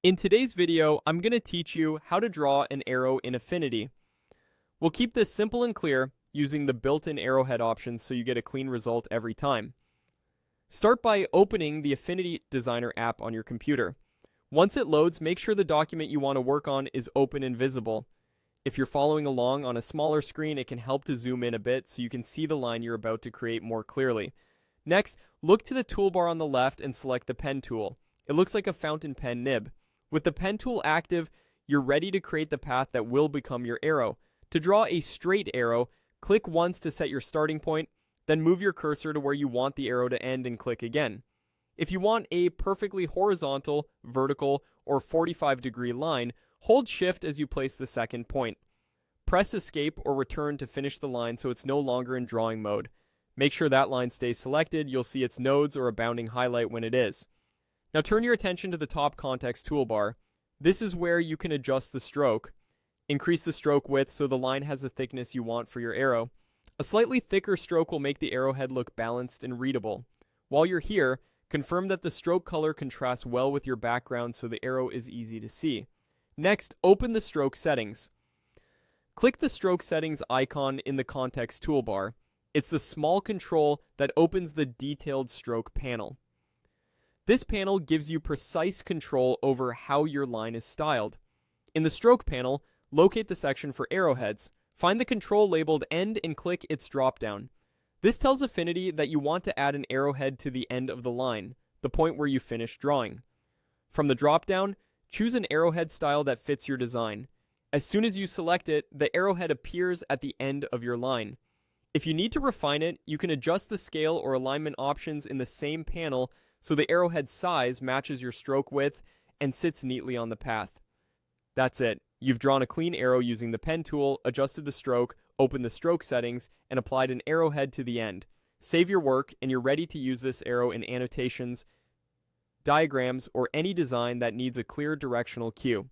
In today's video, I'm going to teach you how to draw an arrow in Affinity. We'll keep this simple and clear using the built-in arrowhead options so you get a clean result every time. Start by opening the Affinity Designer app on your computer. Once it loads, make sure the document you want to work on is open and visible. If you're following along on a smaller screen, it can help to zoom in a bit so you can see the line you're about to create more clearly. Next, look to the toolbar on the left and select the pen tool. It looks like a fountain pen nib. With the pen tool active, you're ready to create the path that will become your arrow. To draw a straight arrow, click once to set your starting point, then move your cursor to where you want the arrow to end and click again. If you want a perfectly horizontal, vertical, or 45-degree line, hold Shift as you place the second point. Press Escape or Return to finish the line so it's no longer in drawing mode. Make sure that line stays selected. You'll see its nodes or a bounding highlight when it is. Now turn your attention to the top context toolbar. This is where you can adjust the stroke. Increase the stroke width so the line has the thickness you want for your arrow. A slightly thicker stroke will make the arrowhead look balanced and readable. While you're here, confirm that the stroke color contrasts well with your background so the arrow is easy to see. Next, open the stroke settings. Click the stroke settings icon in the context toolbar. It's the small control that opens the detailed stroke panel. This panel gives you precise control over how your line is styled. In the stroke panel, locate the section for arrowheads. Find the control labeled End and click its dropdown. This tells Affinity that you want to add an arrowhead to the end of the line, the point where you finish drawing. From the dropdown, choose an arrowhead style that fits your design. As soon as you select it, the arrowhead appears at the end of your line. If you need to refine it, you can adjust the scale or alignment options in the same panel so the arrowhead size matches your stroke width and sits neatly on the path. That's it. You've drawn a clean arrow using the pen tool, adjusted the stroke, opened the stroke settings, and applied an arrowhead to the end. Save your work, and you're ready to use this arrow in annotations, diagrams, or any design that needs a clear directional cue.